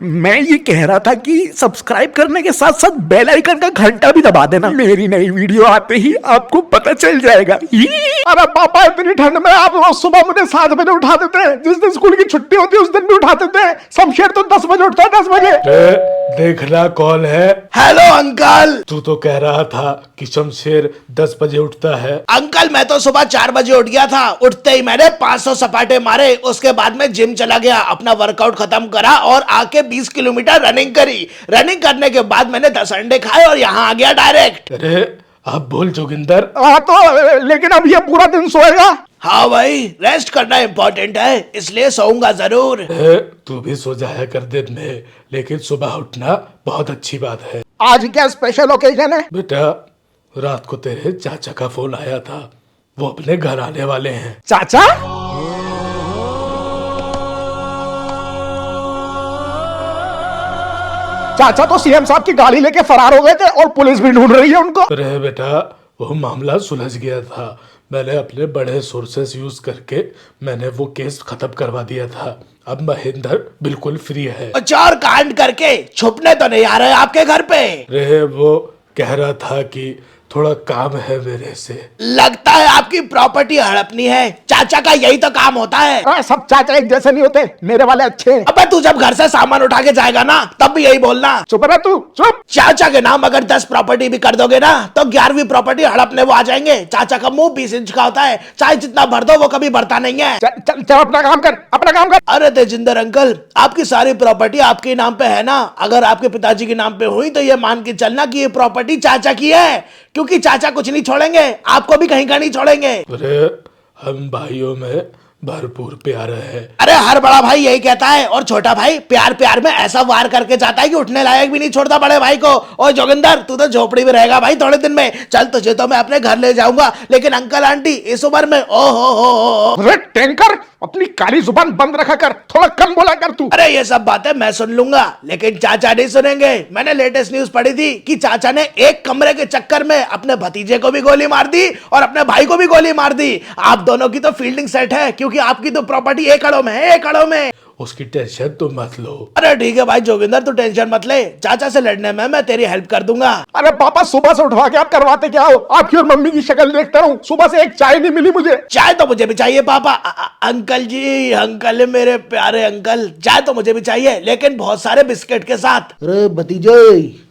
मैं ये कह रहा था कि सब्सक्राइब करने के साथ साथ बेल आइकन का घंटा भी दबा देना। मेरी नई वीडियो आते ही आपको पता चल जाएगा। अरे पापा, इतनी ठंड में आप रोज सुबह मुझे 7 बजे उठा देते हैं। जिस दिन स्कूल की छुट्टी होती है उस दिन भी उठा देते हैं। शमशेर तो 10 बजे उठता है, 10 बजे। देखना कौन है। Hello uncle. तू तो कह रहा था कि शमशेर 10 बजे उठता है। अंकल मैं तो सुबह 4 बजे उठ गया था। उठते ही मैंने 500 सपाटे मारे। उसके बाद में जिम चला गया, अपना वर्कआउट खत्म करा और आके 20 किलोमीटर रनिंग करी। रनिंग करने के बाद मैंने 10 अंडे खाए और यहाँ आ गया डायरेक्ट। अरे अब बोल जोगिंदर। हाँ तो लेकिन अब ये पूरा दिन सोएगा। हाँ भाई, रेस्ट करना इम्पोर्टेंट है, इसलिए सोऊंगा जरूर। तू भी सो जाया कर दिन में, लेकिन सुबह उठना बहुत अच्छी बात है। आज क्या स्पेशल ओकेजन है? बेटा, रात को तेरे चाचा का फोन आया था, वो अपने घर आने वाले हैं। चाचा? चाचा तो सीएम साहब की गाड़ी लेके फरार हो गए थे और पुलिस भी ढूंढ रही है उनको। अरे बेटा, वो मामला सुलझ गया था। मैंने अपने बड़े सोर्सेस यूज करके मैंने वो केस खत्म करवा दिया था। अब महेंद्र बिल्कुल फ्री है। चार कांड करके छुपने तो नहीं आ रहे आपके घर पे? रे वो कह रहा था कि थोड़ा काम है मेरे से। लगता है आपकी प्रॉपर्टी हड़पनी है। चाचा का यही तो काम होता है। अरे सब चाचा एक जैसे नहीं होते, मेरे वाले अच्छे हैं। अबे तू जब घर से सामान उठा के जाएगा ना तब भी यही बोलना। चुप रह तू, चुप। चाचा के नाम अगर 10 प्रॉपर्टी भी कर दोगे ना तो 11वीं प्रॉपर्टी हड़पने वो आ जाएंगे। चाचा का मुंह 20 इंच का होता है, चाहे जितना भर दो वो कभी बढ़ता नहीं है। चल चल चल, अपना काम कर, अपना काम कर। अरे तेजिंदर अंकल, आपकी सारी प्रॉपर्टी आपके नाम पे है ना? अगर आपके पिताजी के नाम पे हुई तो ये मान के चलना कि ये प्रॉपर्टी चाचा की है, क्योंकि चाचा कुछ नहीं छोड़ेंगे, आपको भी कहीं का नहीं छोड़ेंगे। अरे हम भाइयों में भरपूर प्यार है। अरे हर बड़ा भाई यही कहता है, और छोटा भाई प्यार प्यार में ऐसा वार करके जाता है कि उठने लायक भी नहीं छोड़ता बड़े भाई को। और जोगिंदर, तू तो झोपड़ी में रहेगा भाई थोड़े दिन में। चल तुझे तो मैं अपने घर ले जाऊंगा, लेकिन अंकल आंटी इस उम्र में ओ हो। अरे टैंकर, अपनी काली जुबान बंद रखा कर, थोड़ा कम बोला कर तू। अरे ये सब बातें मैं सुन लूंगा, लेकिन चाचा नहीं सुनेंगे। मैंने लेटेस्ट न्यूज पढ़ी थी कि चाचा ने एक कमरे के चक्कर में अपने भतीजे को भी गोली मार दी और अपने भाई को भी गोली मार दी। आप दोनों की तो फील्डिंग सेट है, क्योंकि आपकी तो प्रॉपर्टी एकड़ों में है, एकड़ों में। उसकी टेंशन तुम मत लो। अरे ठीक है भाई जोगिंदर, तू टेंशन मत ले। चाचा से लड़ने में मैं तेरी हेल्प कर दूंगा। अरे पापा, सुबह से उठवा के आप करवाते क्या हो? आपकी और मम्मी की शक्ल देखता रहूं, सुबह से एक चाय नहीं मिली मुझे। चाय तो मुझे भी चाहिए पापा। अंकल जी, अंकल मेरे प्यारे अंकल, चाय तो मुझे भी चाहिए, लेकिन बहुत सारे बिस्किट के साथ। अरे भतीजे,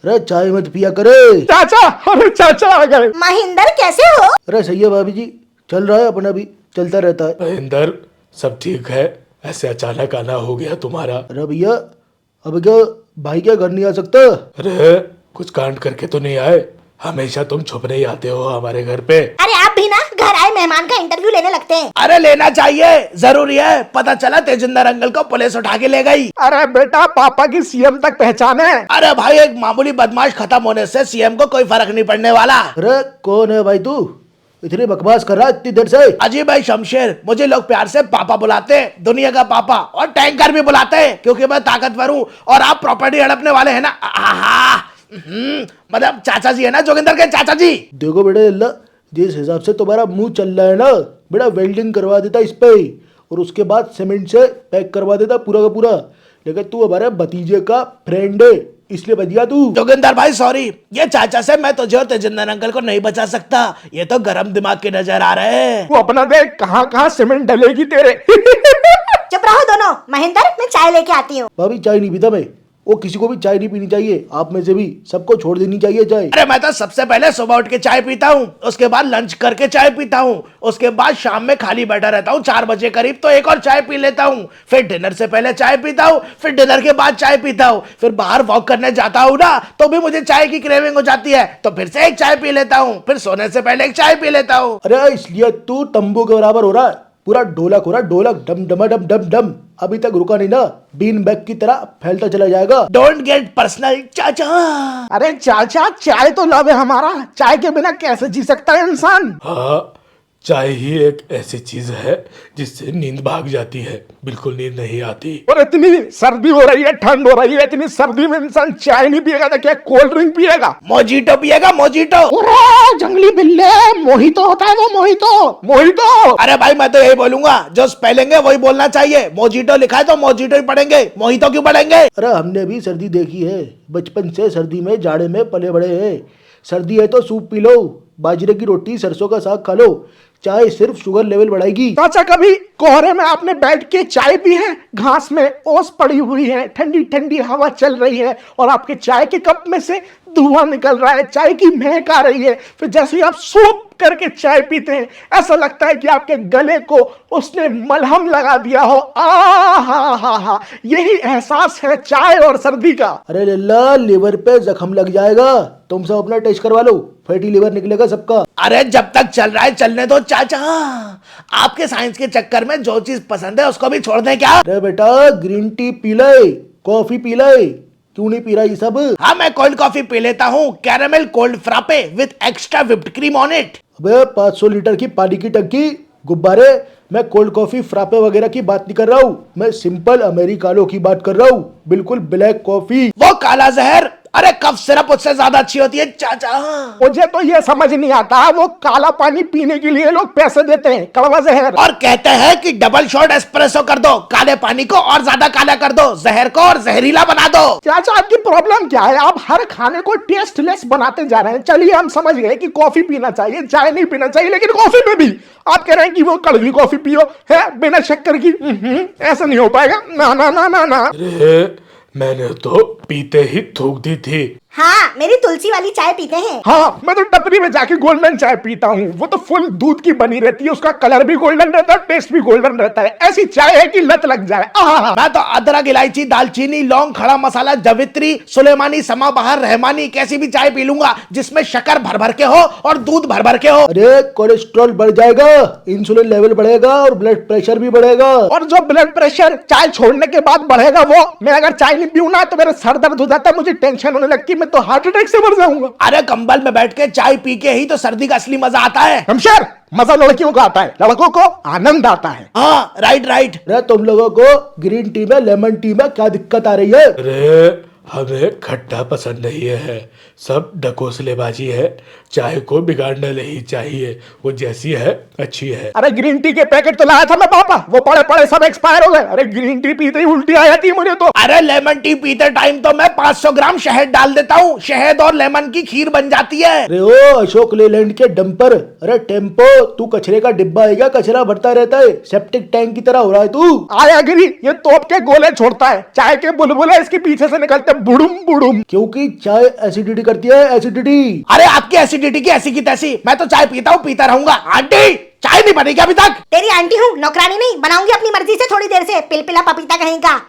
अरे चाय मत पिया करे। चाचा, अरे चाचा आ गए। महेंद्र कैसे हो? अरे सही है भाभी जी, चल रहा है अपना भी, चलता रहता है। महेंद्र, सब ठीक है? ऐसे अचानक आना हो गया तुम्हारा? अरे भैया, अब क्या भाई क्या घर नहीं आ सकता? अरे कुछ कांड करके तो नहीं आए? हमेशा तुम छुपने ही आते हो हमारे घर पे। अरे आप भी ना घर आए मेहमान का इंटरव्यू लेने लगते हैं। अरे लेना चाहिए, जरूरी है। पता चला तेजिंदर अंकल को पुलिस उठा के ले गई। अरे बेटा, पापा की सीएम तक पहचान है। अरे भाई, एक मामूली बदमाश खत्म होने से सीएम को कोई फर्क नहीं पड़ने वाला। अरे कौन है भाई तू, इतनी बकवास कर रहा है इतनी देर से? अजी भाई शमशेर, मुझे लोग प्यार से पापा बुलाते हैं, दुनिया का पापा, और टैंकर भी बुलाते हैं, क्योंकि मैं ताकतवर हूँ। और आप प्रॉपर्टी हड़पने वाले हैं ना। मतलब चाचा जी है ना, जोगिंदर के चाचा जी। देखो बेटा अल्लाह, जिस हिसाब से तुम्हारा मुंह चल रहा है ना बेटा, वेल्डिंग करवा देता इस पे और उसके बाद सीमेंट से पैक करवा देता पूरा का पूरा। लेकिन तू हमारे भतीजे का फ्रेंड है, इसलिए बच गया तू। जोगिंदर भाई सॉरी, ये चाचा से मैं तुझे और तेजिंदर अंकल को नहीं बचा सकता। ये तो गरम दिमाग के नजर आ रहे हैं। तू अपना देख, कहाँ कहाँ सीमेंट डलेगी तेरे। चुप रहो दोनों। महेंद्र, मैं चाय लेके आती हूँ। भाभी चाय नहीं पीता मैं, वो किसी को भी चाय नहीं पीनी चाहिए, आप में से भी सबको छोड़ देनी चाहिए चाय। अरे मैं तो सबसे पहले सुबह उठ के चाय पीता हूँ, उसके बाद लंच करके चाय पीता हूँ, उसके बाद शाम में खाली बैठा रहता हूँ 4 बजे करीब तो एक और चाय पी लेता हूँ, फिर डिनर से पहले चाय पीता हूँ, फिर डिनर के बाद चाय पीता हूँ, फिर बाहर वॉक करने जाता हूँ ना तो भी मुझे चाय की क्रेविंग हो जाती है, तो फिर से एक चाय पी लेता हूँ, फिर सोने से पहले एक चाय पी लेता हूँ। अरे इसलिए तू तंबू के बराबर हो रहा है, पूरा ढोलक हो रहा है, ढोलक, डम डम डम डम डम। अभी तक रुका नहीं ना, बीन बैग की तरह फैलता चला जाएगा। डोंट गेट पर्सनल चाचा। अरे चाचा, चाय तो लव है हमारा, चाय के बिना कैसे जी सकता है इंसान? हाँ, चाय ही एक ऐसी चीज है जिससे नींद भाग जाती है, बिल्कुल नींद नहीं आती। और इतनी सर्दी हो रही है, ठंड हो रही है, इतनी सर्दी में इंसान चाय नहीं पिएगा तो क्या कोल्ड ड्रिंक पिएगा? मोजीटो पिएगा, मोजीटो। अरे जंगली बिल्ले, मोहितो होता है वो, मोहितो मोहितो। अरे भाई मैं तो यही बोलूंगा, जो स्पेलिंग है वही बोलना चाहिए। मोजीटो लिखा है तो मोजीटो ही पढ़ेंगे, मोहितो क्यों पढ़ेंगे? अरे हमने भी सर्दी देखी है, बचपन से सर्दी में जाड़े में पले बड़े हैं। सर्दी है तो सूप पी लो, बाजरे की रोटी सरसों का साग खा लो, चाय सिर्फ शुगर लेवल बढ़ाएगी। चाचा कभी कोहरे में आपने बैठ के चाय पी है? घास में ओस पड़ी हुई है, ठंडी ठंडी हवा चल रही है और आपके चाय के कप में से धुआं निकल रहा है, चाय की महक आ रही है, फिर जैसे ही आप सूप करके चाय पीते हैं ऐसा लगता है कि आपके गले को उसने मलहम लगा दिया हो। हा, यही एहसास है चाय और सर्दी का। अरे लल्ला, लिवर पे जख्म लग जाएगा, तुम सब अपना टेस्ट करवा लो, फैटी लिवर निकलेगा सबका। अरे जब तक चल रहा है चलने दो चाचा, आपके साइंस के चक्कर में जो चीज पसंद है उसको भी छोड़ दें क्या? अरे बेटा ग्रीन टी पी ले, कॉफी पी ले, क्यों नहीं पी रहा ये सब? हाँ मैं कोल्ड कॉफी पी लेता हूँ, caramel cold frappe with extra whipped cream on it. अबे 500 लीटर की पानी की टंकी, गुब्बारे। मैं कोल्ड कॉफी फ्रापे वगैरह की बात नहीं कर रहा हूँ, मैं सिंपल अमेरिकानो की बात कर रहा हूँ, बिल्कुल ब्लैक कॉफी। वो काला जहर, अरे कफ सिरप उससे ज्यादा अच्छी होती है चाचा। मुझे तो ये समझ नहीं आता, वो काला पानी पीने के लिए लोग पैसे देते हैं, कड़वा जहर। और कहते हैं कि डबल शॉट एस्प्रेसो कर दो, काले पानी को और ज्यादा काला कर दो, जहर को और जहरीला बना दो। चाचा आपकी प्रॉब्लम क्या है? आप हर खाने को टेस्टलेस बनाते जा रहे हैं। चलिए हम समझ गए कि कॉफी पीना चाहिए, चाय नहीं पीना चाहिए, लेकिन कॉफी में भी आप कह रहे हैं कि वो कड़वी कॉफी पियो है बिना शक्कर की। ऐसा नहीं हो पाएगा, ना ना ना ना ना। अरे मैंने तो पीते ही थूक दी थी। हाँ, मेरी तुलसी वाली चाय पीते हैं। हाँ, मैं तो टपरी में जाके गोल्डन चाय पीता हूँ, वो तो फुल दूध की बनी रहती है, उसका कलर भी गोल्डन रहता है, टेस्ट भी गोल्डन रहता है। ऐसी चाय है कि लत लग जाए। मैं तो अदरक, इलायची, दालचीनी, लौंग, खड़ा मसाला, जवित्री, सुलेमानी, समाबहार, रहमानी, कैसी भी चाय पी लूंगा जिसमें शक्कर भर भर के हो और दूध भर भर के हो। अरे कोलेस्ट्रॉल बढ़ जाएगा, इंसुलिन लेवल बढ़ेगा और ब्लड प्रेशर भी बढ़ेगा। और जो ब्लड प्रेशर चाय छोड़ने के बाद बढ़ेगा, वो मैं अगर चाय नहीं पीऊँ ना तो मेरा सर दर्द हो जाता है, मुझे टेंशन होने लगती है, मैं तो हार्ट अटैक से मर जाऊंगा। अरे कंबल में बैठ के चाय पी के ही तो सर्दी का असली मजा आता है। हमशर, मजा लड़कियों का आता है, लड़कों को आनंद आता है। हाँ राइट राइट। अरे तुम लोगों को ग्रीन टी में, लेमन टी में क्या दिक्कत आ रही है? अरे हमें खट्टा पसंद नहीं है, सब ढकोसलेबाजी है, चाय को बिगाड़ना नहीं चाहिए, वो जैसी है अच्छी है। अरे ग्रीन टी के पैकेट तो लाया था मैं पापा, वो पड़े पड़े सब एक्सपायर हो गए। अरे ग्रीन टी पीते ही उल्टी आ जाती है मुझे तो। अरे लेमन टी पीते टाइम तो मैं 500 ग्राम शहद डाल देता हूँ, शहद और लेमन की खीर बन जाती है। अरे ओ अशोक लेलैंड के डंपर, अरे टेम्पो, तू कचरे का डिब्बा है क्या? कचरा भरता रहता है, सेप्टिक टैंक की तरह हो रहा है तू। आया गिरी, ये तोप के गोले छोड़ता है, चाय के बुलबुले इसके पीछे से निकलते बुड़ुम बुड़ुम। क्योंकि चाय एसिडिटी करती है, एसिडिटी। अरे आपकी एसिडिटी की ऐसी की तैसी, मैं तो चाय पीता हूँ, पीता रहूंगा। आंटी चाय नहीं बनी क्या अभी तक? तेरी आंटी हूँ, नौकरानी नहीं, बनाऊंगी अपनी मर्जी से थोड़ी देर से। पिलपिला पपीता कहीं का।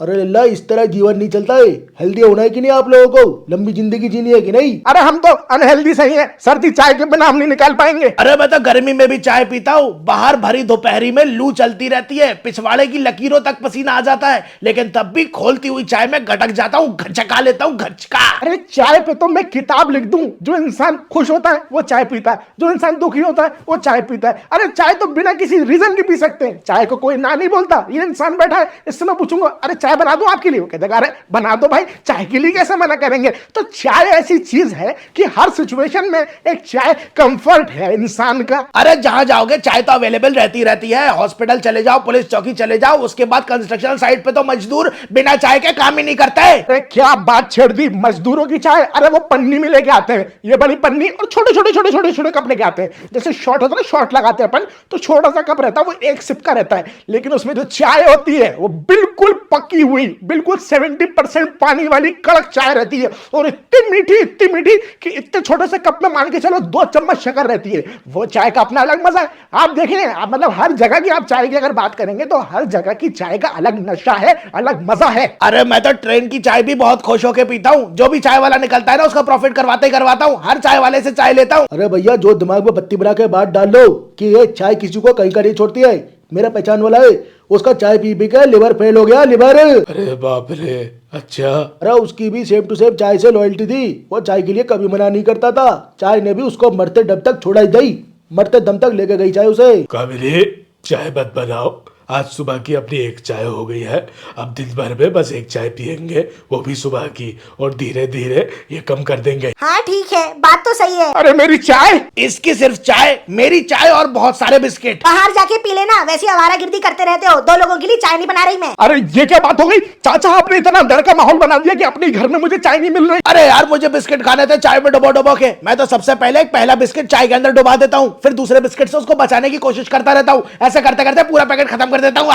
अरे लल्ला, इस तरह जीवन नहीं चलता है। हेल्दी होना है कि नहीं आप लोगों को? लंबी जिंदगी जीनी है कि नहीं? अरे हम तो अनहेल्दी सही है, सर्दी चाय के बिना हम नहीं निकाल पाएंगे। अरे मैं तो गर्मी में भी चाय पीता हूँ, बाहर भरी दोपहरी में लू चलती रहती है, पिछवाड़े की लकीरों तक पसीना आ जाता है, लेकिन तब भी खोलती हुई चाय में गटक जाता हूँ, घचका लेता हूँ, घचका। अरे चाय पे तो मैं किताब लिख दूं, जो इंसान खुश होता है वो चाय पीता है, जो इंसान दुखी होता है वो चाय पीता है। अरे चाय तो बिना किसी रीजन के पी सकते हैं, चाय को कोई ना नहीं बोलता। ये इंसान बैठा है, इससे मैं पूछूंगा अरे चाय बना दूं आपके लिए, वो कहता अरे बना दो भाई, चाय के लिए कैसे मना करेंगे। तो चाय ऐसी चीज है कि हर सिचुएशन में एक चाय कंफर्ट है इंसान का। अरे जहां जाओगे चाय तो अवेलेबल रहती है, हॉस्पिटल चले जाओ, पुलिस चौकी चले जाओ, उसके बाद कंस्ट्रक्शन साइट पे तो मजदूर बिना चाय के काम ही नहीं करते। अरे क्या बात छेड़ दी, मजदूरों की चाय। अरे वो पन्नी में लेके आते हैं, ये बड़ी पन्नी, और छोटे छोटे छोटे छोटे छोटे कप लेके आते हैं। जैसे शॉट होता है ना, शॉट लगाते हैं अपन, तो छोटा सा कप रहता है, वो एक सिप का रहता है, लेकिन उसमें जो चाय होती है वो बिल्कुल पकी हुई, बिल्कुल 70% पानी वाली कड़क चाय रहती है, और इतनी मीठी कि इतने छोटे से कप में मान के चलो 2 चम्मच शक्कर रहती है। वो चाय का अपना अलग मजा है। आप देखिए, आप मतलब हर जगह की आप चाय की अगर बात करेंगे तो हर जगह की चाय का अलग नशा है, अलग मजा है। अरे मैं तो ट्रेन की चाय भी बहुत खुश होकर पीता हूँ, जो भी चाय वाला निकलता है ना उसका प्रॉफिट करवाते ही करवाता हूँ, हर चाय वाले से चाय लेता हूँ। अरे भैया, जो दिमाग में बत्ती बना के बात डाल लो कि ये चाय किसी को कहीं का नहीं छोड़ती है। मेरा पहचान वाला है, उसका चाय पी पी के लिवर फेल हो गया, लिवर। अरे बाप रे, अच्छा। अरे उसकी भी सेम टू सेम चाय से लॉयल्टी थी, वो चाय के लिए कभी मना नहीं करता था, चाय ने भी उसको मरते दम तक छोड़ा ही नहीं। मरते दम तक लेके गई चाय उसे। काबिले, चाय मत बनाओ, आज सुबह की अपनी एक चाय हो गई है, अब दिन भर में बस एक चाय पियेंगे, वो भी सुबह की, और धीरे धीरे ये कम कर देंगे। हाँ ठीक है, बात तो सही है। अरे मेरी चाय। इसकी सिर्फ चाय, मेरी चाय और बहुत सारे बिस्किट। बाहर जाके पी लेना, वैसी आवारागर्दी करते रहते हो। 2 लोगों के लिए चाय नहीं बना रही मैं। अरे ये क्या बात हो गई चाचा, आपने इतना डर का माहौल बना दिया कि अपने घर में मुझे चाय नहीं मिल रही। अरे यार, मुझे बिस्किट खाने थे चाय में डुबो डुबो के। मैं तो सबसे पहले एक पहला बिस्किट चाय के अंदर डुबा देता हूँ, फिर दूसरे बिस्किट से उसको बचाने की कोशिश करता रहता हूँ। ऐसे करते करते पूरा पैकेट खत्म कर देता हूँ।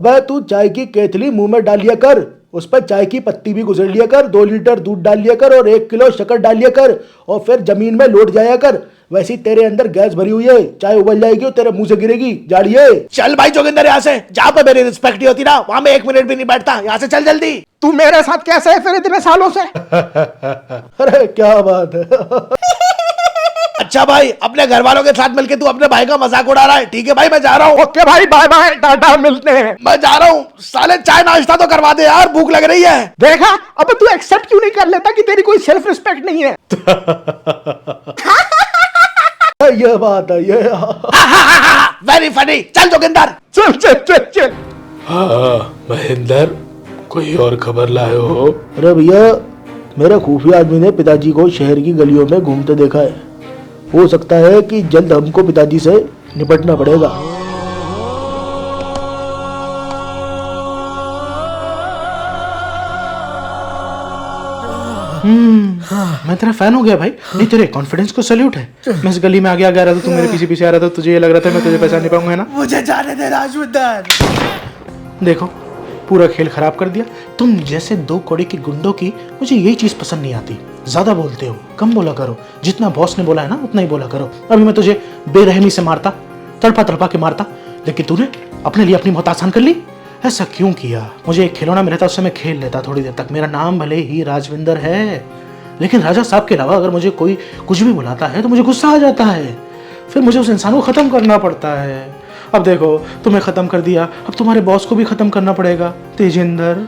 वह तू चाय की केतली मुंह में डाल लिया कर, उस पर चाय की पत्ती भी गुजर लिया कर, 2 लीटर दूध डाल लिया कर और 1 किलो शक्कर डाल लिया कर, और फिर जमीन में लौट जाया कर। वैसी तेरे अंदर गैस भरी हुई है, चाय उबल जाएगी और तेरे मुंह से गिरेगी। जाड़िए। चल भाई जोगिंदर, यहाँ से जहाँ पे मेरी रिस्पेक्ट नहीं होती ना, वहां में 1 मिनट भी नहीं बैठता। यहाँ से चल जल्दी। तू मेरे साथ कैसे है फिर इतने सालों से? अरे क्या बात है। अच्छा भाई, अपने घर वालों के साथ मिलके तू अपने भाई का मजाक उड़ा रहा है। ठीक है भाई, मैं जा रहा हूँ। ओके भाई, बाय बाय, टाटा, मिलते हैं। मैं जा रहा हूँ। साले चाय नाश्ता तो करवा दे यार, भूख लग रही है। देखा, अब तू एक्सेप्ट क्यों नहीं कर लेता कि तेरी कोई सेल्फ रिस्पेक्ट नहीं है? ये बात है ये। Very funny. चल जोगिंदर। चल चल चल चल। हाँ महेंद्र, कोई और खबर लाए हो? अरे भैया, मेरे खुफिया आदमी ने पिताजी को शहर की गलियों में घूमते देखा है। हो सकता है कि जल्द हमको पिताजी से निपटना पड़ेगा। मैं तेरा फैन हो गया भाई। नहीं, तेरे कॉन्फिडेंस को सैल्यूट है। मैं इस गली में आगे आगे आ रहा था, तू मेरे पीछे पीछे आ रहा था, तुझे ये लग रहा था मैं तुझे पहचान नहीं पाऊंगा, है ना? मुझे जाने दे राजविंदर। देखो, पूरा खेल खराब कर दिया। तुम जैसे 2 कौड़ी के गुंडों की मुझे यही चीज पसंद नहीं आती। ज्यादा बोलते हो, कम बोला करो। जितना बॉस ने बोला है ना, उतना ही बोला करो। अभी मैं तुझे बेरहमी से मारता, तड़पा तड़पा के मारता, लेकिन तूने अपने लिए अपनी मौत आसान कर ली। ऐसा क्यों किया? मुझे एक खिलौना मिला था, उससे मैं खेल लेता थोड़ी देर तक। मेरा नाम भले ही राजविंदर है, लेकिन राजा साहब के अलावा अगर मुझे कोई कुछ भी बुलाता है तो मुझे गुस्सा आ जाता है। फिर मुझे उस इंसान को खत्म करना पड़ता है। अब देखो, तुम्हें खत्म कर दिया, अब तुम्हारे बॉस को भी खत्म करना पड़ेगा, तेजिंदर।